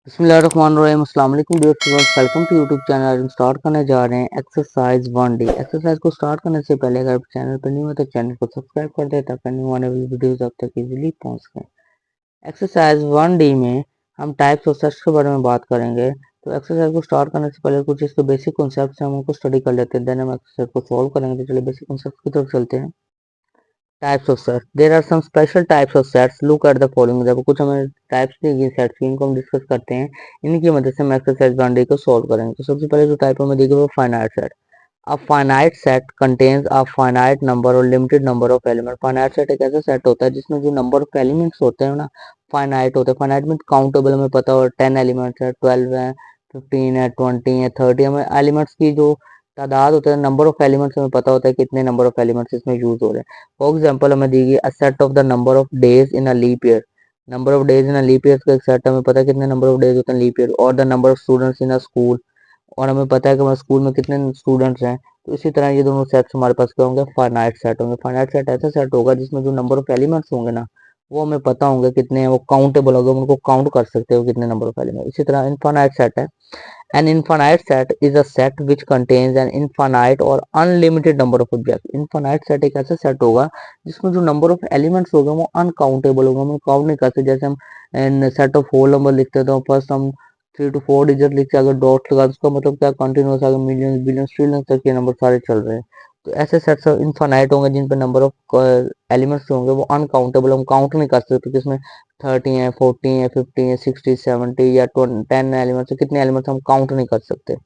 बिस्मिल्लाहिर्रहमानिर्रहीम। अस्सलाम वालेकुम dear students, welcome to YouTube channel. हम स्टार्ट करने जा रहे हैं एक्सरसाइज 1D। एक्सरसाइज को स्टार्ट करने से पहले अगर चैनल पर न्यू है तो चैनल को सब्सक्राइब कर दे ताकि न्यू आने वाली वीडियोस आप तक इजीली पहुंच सकें। एक्सरसाइज 1D में हम टाइप्स ऑफ सेट्स के बारे में बात करेंगे। तो एक्सरसाइज को स्टार्ट करने से पहले कुछ इसके बेसिक कॉन्सेप्ट्स हैं, हम उनको स्टडी कर लेते हैं, देन हम एक्सरसाइज को सॉल्व करेंगे। तो चलिए बेसिक कॉन्सेप्ट की तरफ चलते हैं। Types of sets, there are some special types of sets, look at the following. देखो कुछ हमें टाइप्स दी गई सेट्स की, इनको हम डिस्कस करते हैं। इनकी मदद से हम एक्सरसाइज 1D को सॉल्व करेंगे। तो सबसे पहले जो टाइप हमें दी गई वो finite set. A finite set contains a finite number और limited number of element. Finite set एक ऐसा सेट होता है जिसमें जो नंबर ऑफ एलिमेंट्स होते हैं ना, फाइनाइट होते हैं। फाइनाइट मीन काउंटेबल, हमें पता हो 10 एलिमेंट्स है, 12 है, 15 है, 20 है, 30। हमें एलिमेंट्स की जो तादाद होता है, नंबर ऑफ एलिमेंट्स हमें पता होता है कितने नंबर ऑफ एलिमेंट्स इसमें यूज हो रहे हैं। फॉर एग्जाम्पल हमें दी गई a set of the number of days in a leap year. Number of days in a leap year का एक सेट, हमें पता है कितने नंबर ऑफ डेज होते हैं लीप ईयर। और the number of students in a school, और हमें पता है कि हमारे स्कूल में कितने स्टूडेंट्स हैं। तो इसी तरह ये दोनों सेट्स हमारे पास क्या होंगे, फाइनाइट सेट होंगे। फाइनाइट सेट ऐसा सेट होगा जिसमें जो नंबर ऑफ एलिमेंट्स होंगे ना, वो हमें पता होंगे कितने हैं, वो काउंटेबल होगा, उनको काउंट कर सकते हो कितने नंबर ऑफ एलिमेंट। इसी तरह इनफाइनाइट सेट है। An infinite set is a set which contains an infinite or unlimited number of objects. Infinite set एक ऐसा सेट होगा जिसमें जो नंबर ऑफ एलिमेंट्स होगा वो अनकाउंटेबल होगा, हम काउंट नहीं कर सकते। जैसे हम सेट ऑफ होल नंबर लिखते हैं तो फर्स्ट हम 3 to 4 डिजिट लिखते हैं, अगर डॉट लगा तो उसका मतलब क्या, कंटिन्यूस आगे मिलियंस बिलियंस ट्रिलियंस तक ये नंबर सारे चल रहे हैं। तो ऐसे सेट्स इनफाइनाइट होंगे जिन पर नंबर ऑफ एलिमेंट्स होंगे वो अनकाउंटेबल, हम काउंट नहीं कर सकते किसमें 30 है, 40 है, 50 है, 60, 70 या 10 एलिमेंट्स, कितने एलिमेंट्स हम काउंट नहीं कर सकते।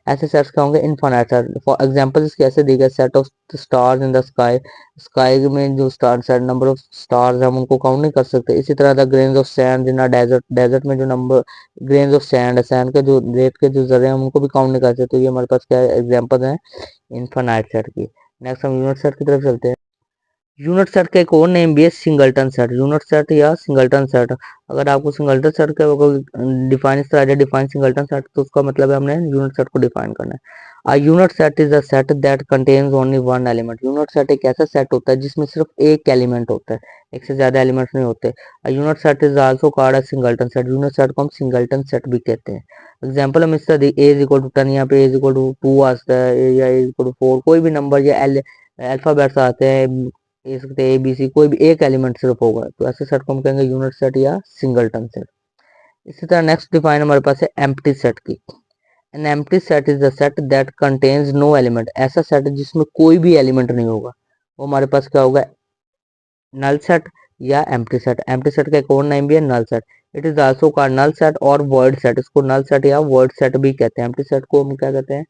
ऐसे सेट्स क्या होंगे, इनफाइनाइट सेट। फॉर एग्जांपल इसके ऐसे दी गए, set of stars in the sky. Sky में जो star set number of stars हम उनको काउंट नहीं कर सकते। इसी तरह the grains of sand in a desert. Desert में जो नंबर ग्रेन्स ऑफ सैंड है, सैंड के जो रेत के जो जर्रे हैं हम उनको भी काउंट नहीं कर सकते। तो ये हमारे पास क्या एग्जाम्पल है इनफाइनाइट सेट की। नेक्स्ट हम यूनिट सेट की तरफ चलते हैं। यूनिट सेट का एक और नेम भी है सिंगलटन सेट। यूनिट सेट या सिंगलटन सेट, अगर आपको सिंगलटन सेट का डिफाइन इस तरह डिफाइन सिंगलटन सेट, तो उसका मतलब है हमने यूनिट सेट को डिफाइन करना है। A unit set is a set that contains only one element. Unit set एक ऐसा सेट होता है जिसमें सिर्फ एक एलिमेंट होता है, एक से ज्यादा एलिमेंट्स नहीं होते। A unit set is also called a singleton set. Unit set को हम सिंगलटन सेट भी कहते हैं। एग्जांपल हम इस तरह ए इज इक्वल टू 10, यहाँ पे ए इज इक्वल टू 2 आता है, या ए इज इक्वल टू 4, कोई भी नंबर या अल्फाबेट्स आते हैं, ये सकते हैं ए बी सी, कोई भी एक एलिमेंट सिर्फ होगा, तो ऐसे सेट को हम कहेंगे यूनिट सेट या सिंगलटन सेट। इसी तरह नेक्स्ट डिफाइन हमारे पास है एम्प्टी सेट की। An empty set is the set that contains no element. ऐसा सेट जिसमें कोई भी एलिमेंट नहीं होगा, वो हमारे पास क्या होगा, नल सेट या एम्प्टी सेट। एम्प्टी सेट का एक और नेम भी है null set. It is also called null set और वर्ड सेट। इसको नल सेट या वर्ड सेट भी कहते हैं। एम्प्टी सेट को हम क्या कहते हैं,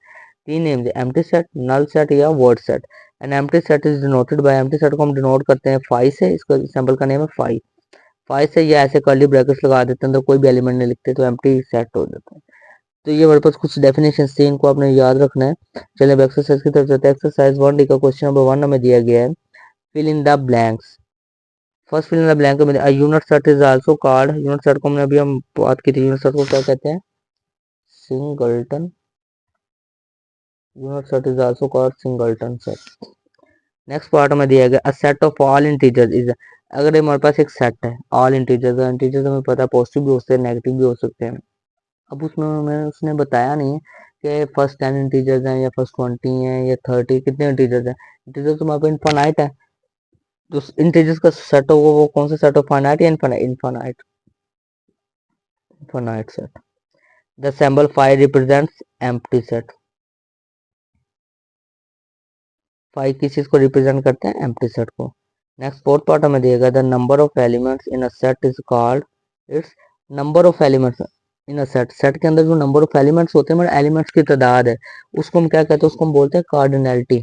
तीन name, empty set, null set या void set. An empty set is denoted by, empty set को हम डिनोट करते हैं फाई से। इसका सैंपल का नेम है फाई। फाई से या ऐसे कर्ली ब्रैकेट्स लगा देते हैं तो कोई भी एलिमेंट नहीं लिखते, तो एम्प्टी सेट हो जाता है। तो ये हमारे पास कुछ डेफिनेशन थी, इनको आपने याद रखना है। चलिए अब एक्सरसाइज की तरफ चलते हैं। एक्सरसाइज 1D का क्वेश्चन नंबर 1 हमें दिया गया है, fill in the blanks. First fill in the blank में unit set is also called, unit set को हमने अभी हम बात की थी, यूनिट सेट को क्या कहते हैं, singleton. Unit set is also called singleton set. Next part में दिया गया अ set of all integers is, अगर हमारे पास एक सेट है ऑल इंटीजर्स, इंटीजर्स हमें पता है पॉजिटिव भी हो सकते हैं, नेगेटिव भी हो सकते हैं। अब उसमें हमें उसने बताया नहीं है कि फर्स्ट 10 इंटीजर्स हैं या फर्स्ट 20 हैं या 30, कितने इंटीजर्स हैं। इंटीजर्स तो हमारे पास इनफाइनाइट है, तो इंटीजर्स का सेट होगा वो कौन सा सेट ऑफ फाइनाइट या infinite, infinite, infinite set. The symbol phi represents empty set. Phi किस चीज को रिप्रेजेंट करते हैं, एम्प्टी सेट को। नेक्स्ट फोर्थ पार्ट हमें दिएगा the number of elements in a set is called, its number of elements in a set. Set के अंदर जो नंबर ऑफ एलिमेंट्स होते हैं, मतलब एलिमेंट्स की तादाद है, उसको हम क्या कहते हैं, उसको हम बोलते हैं कार्डिनैलिटी।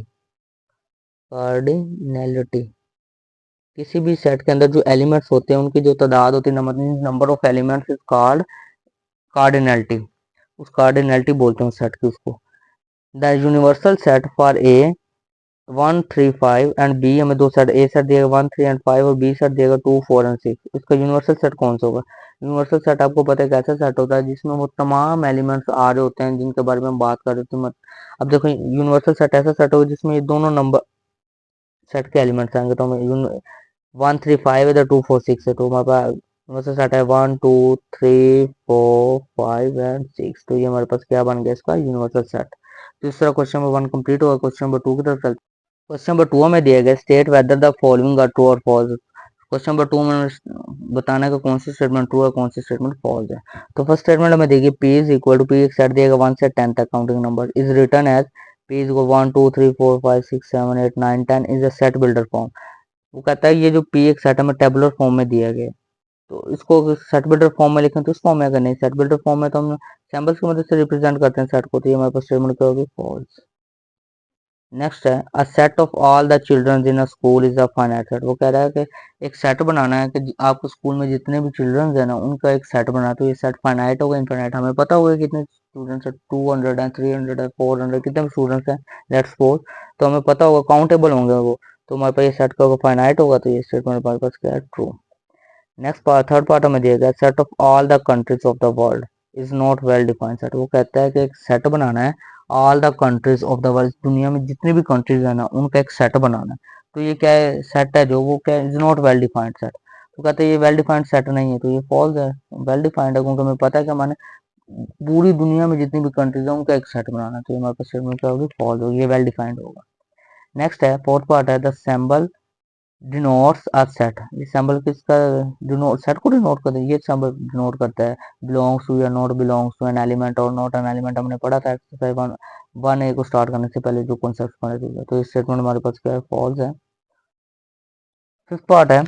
कार्डिनैलिटी, किसी भी सेट के अंदर जो एलिमेंट्स होते हैं उनकी जो तादाद होती है, number of elements is called cardinality. उस कार्डिनैलिटी बोलते हैं उस सेट की उसको। The universal set for A 1 3 5 and B, हमें दो सेट, ए सेट दिएगा 1 3 एंड 5 और बी सेट दिएगा 2 4 एंड 6। इसका यूनिवर्सल सेट कौन सा होगा। यूनिवर्सल सेट आपको पता है कैसा सेट होता है जिसमें वो तमाम एलिमेंट्स आ रहे होते हैं जिनके बारे में हम बात कर रहे थे। अब देखो यूनिवर्सल सेट ऐसा सेट होगा जिसमें ये दोनों नंबर सेट के एलिमेंट्स आएंगे। तो हमें 1 3 5 है, 2 4 6 है, तो हमारे पास यूनिवर्सल सेट है 1 2 3 4 5 एंड 6, तो ये हमारे पास क्या बन गया इसका यूनिवर्सल सेट। तो इस तरह क्वेश्चन नंबर 1 कंप्लीट होगा। क्वेश्चन नंबर 2 की तरफ चलते हैं। क्वेश्चन नंबर 2 में दिया गया state whether the following are true और फॉल्स। क्वेश्चन नंबर 2 में बताना है कि कौन सी स्टेटमेंट ट्रू है कौन सी स्टेटमेंट फॉल्स है। तो फर्स्ट स्टेटमेंट हमें देखिए P is equal to, P एक सेट दिएगा 1 से 10 तक counting number is written as P is equal 1 2 3 4 5 6 7 8 9 10 is a set builder form. वो कहता है ये जो पी एक सेट हमें टेबुलर फॉर्म में दिया गया है, तो इसको सेट बिल्डर फॉर्म में लिखें तो इस फॉर्म में, अगर नहीं सेट बिल्डर फॉर्म में तो हम सैम्पल्स की मदद से रिप्रेजेंट करते हैं सेट को, तो ये हमारे पास स्टेटमेंट क्या होगी फॉल्स। नेक्स्ट है अ set of all the children in a school is a finite set. वो कह रहा है कि एक सेट बनाना है कि आपको स्कूल में जितने भी चिल्ड्रन है ना उनका एक सेट बना, तो ये सेट फाइनाइट होगा इनफाइनाइट हमें पता होगा कितने स्टूडेंट्स है, 200 है 300 है 400 कितने भी स्टूडेंट्स हैं लेट्स सपोज, तो हमें पता होगा काउंटेबल होंगे वो, तो हमारे पास ये सेट का होगा फाइनाइट होगा, तो ये स्टेटमेंट हमारे पास क्या है true. Next part third part हमें दिया गया set of all the countries of the world is not well defined set. वो कहता है कि एक सेट बनाना है all the countries of the world, दुनिया में जितनी भी कंट्रीज है ना उनका एक सेट बनाना है, तो ये क्या है सेट है जो वो क्या is not well defined set. तो कहते हैं ये वेल डिफाइंड सेट नहीं है, तो ये फॉल्स है। वेल डिफाइंड है क्योंकि हमें पता है कि हमारे पूरी दुनिया में जितनी भी कंट्रीज है उनका एक सेट बनाना है, तो ये हमारे पास स्टेटमेंट क्या होगी फॉल्स होगी, ये वेल डिफाइंड होगा। नेक्स्ट है फोर्थ पार्ट है the symbol denotes a set. ये सिंबल किसका डिनोट सेट को डिनोट करता है, ये सिंबल डिनोट करता है बिलोंग्स टू या not belongs to an element और नॉट एन एलिमेंट। हमने पढ़ा था एक्सरसाइज 1A को स्टार्ट करने से पहले जो कॉन्सेप्ट पढ़े थे, तो ये स्टेटमेंट हमारे पास क्या है फॉल्स है। फिफ्थ पार्ट है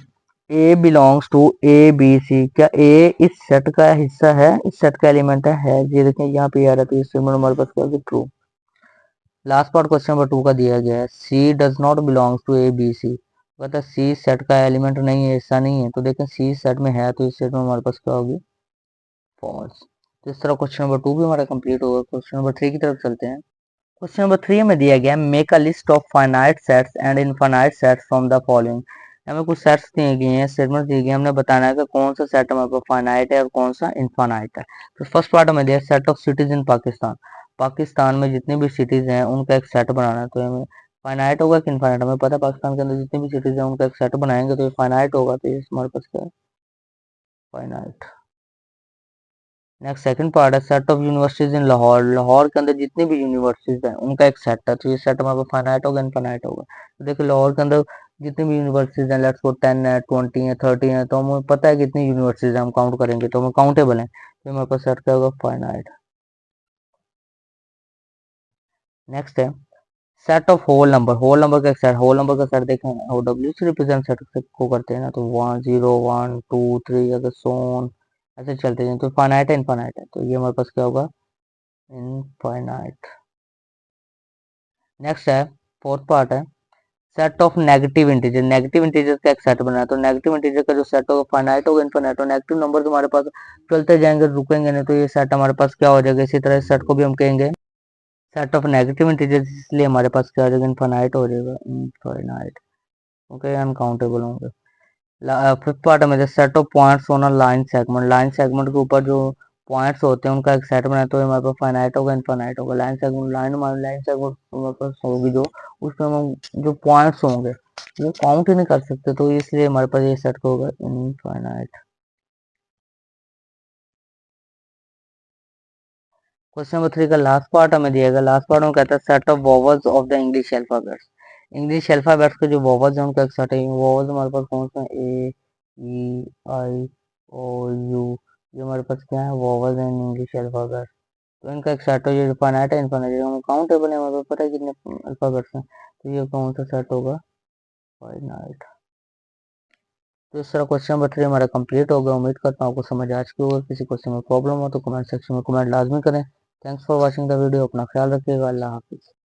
a belongs to a b c. क्या ए इस सेट का हिस्सा है, इस सेट का एलिमेंट है, ये देखें यहाँ पे आ रहा है, तो ये स्टेटमेंट हमारे पास क्या है true. Last part question number 2 का दिया गया है c does not belongs to a b c. कहता है सी सेट का एलिमेंट नहीं है, हिस्सा नहीं है, तो देखें सी सेट में है, तो इस सेट में हमारे पास क्या होगी फॉल्स। तो इस तरह क्वेश्चन नंबर 2 भी हमारा कंप्लीट होगा। क्वेश्चन नंबर 3 की तरफ चलते हैं। क्वेश्चन नंबर 3 में दिया गया make a list of finite sets and infinite sets from the following. हमें कुछ सेट्स दिए गए हैं, स्टेटमेंट दिए गए, हमने बताना है कि कौन सा सेट हमारे पास फाइनाइट है और कौन सा इनफाइनाइट है। तो फर्स्ट पार्ट हमें दिया set of cities in Pakistan. Pakistan में जितनी भी सिटीज हैं उनका एक सेट बनाना है, तो हमें फाइनाइट होगा कि इनफाइनाइट, हमें पता है पाकिस्तान के अंदर जितनी भी सिटीज हैं उनका एक सेट बनाएंगे, तो ये फाइनाइट होगा, तो ये हमारे पास क्या है फाइनाइट। नेक्स्ट सेकंड पार्ट है set of universities in Lahore. Lahore के अंदर जितनी भी यूनिवर्सिटीज हैं उनका एक सेट है, तो ये सेट हमारे फाइनाइट होगा इनफाइनाइट होगा। तो देखिए लाहौर के अंदर जितनी भी यूनिवर्सिटीज हैं लेट्स सपोज 10 है 20 है 30 है, तो हमें पता है कितनी यूनिवर्सिटीज हम काउंट करेंगे तो हमें काउंटेबल है, तो हमारे पास सेट क्या होगा फाइनाइट। नेक्स्ट है सेट ऑफ होल नंबर का सेट, होल नंबर का सेट देखें ओ डब्ल्यू से रिप्रेजेंट सेट को करते हैं ना, तो 1 0 1 2 3 अगर सोन ऐसे चलते हैं, तो फाइनाइट है इनफाइनाइट है, तो ये हमारे पास क्या होगा इनफाइनाइट। नेक्स्ट है फोर्थ पार्ट है set of negative integer. Negative integer का एक सेट बना है, तो नेगेटिव इंटीजर का जो सेट होगा फाइनाइट होगा इनफाइनाइट होगा। नेगेटिव नंबर हमारे पास चलते जाएंगे रुकेंगे नहीं, तो ये सेट हमारे पास क्या हो जाएगा, इसी तरह सेट को भी हम कहेंगे सेट ऑफ नेगेटिव इंटीजर, इसलिए हमारे पास क्या हो जाएगा इनफाइनाइट हो जाएगा इनफाइनाइट, ओके अनकाउंटेबल होंगे। फिफ्थ पार्ट में set of points on a line segment. Line segment के ऊपर जो पॉइंट्स होते हैं उनका एक सेट बनाए, तो हमारे पास फाइनाइट होगा इनफाइनाइट होगा। लाइन सेगमेंट लाइन सेगमेंट हमारे पास होगी जो उसमें हम जो पॉइंट्स होंगे वो काउंट ही नहीं कर सकते, तो इसलिए हमारे पास ये सेट होगा इनफाइनाइट। क्वेश्चन नंबर 3 का लास्ट पार्ट हमें दिया गया। लास्ट पार्ट में कहता है set of vowels of the English alphabets. English alphabets के जो वोवल्स हैं उनका एक सेट है। वोवल्स हमारे पास कौन सा है ए ई आई ओ यू, ये हमारे पास क्या है वोवल्स हैं इंग्लिश अल्फाबेट, तो इनका एक सेट हो, ये फाइनाइट है इनफाइनाइट है, काउंटेबल है, हमारे पास पता है कितने अल्फाबेट्स हैं, तो ये कौन सा सेट होगा फाइनाइट। तो इस तरह क्वेश्चन नंबर 3 हमारा कंप्लीट हो गया। उम्मीद करता हूँ आपको समझ आ चुकी होगा। किसी क्वेश्चन में प्रॉब्लम हो तो कमेंट सेक्शन में कमेंट लाजमी करें। Thanks for watching the video, अपना ख्याल रखिएगा, अल्लाह हाफिज़।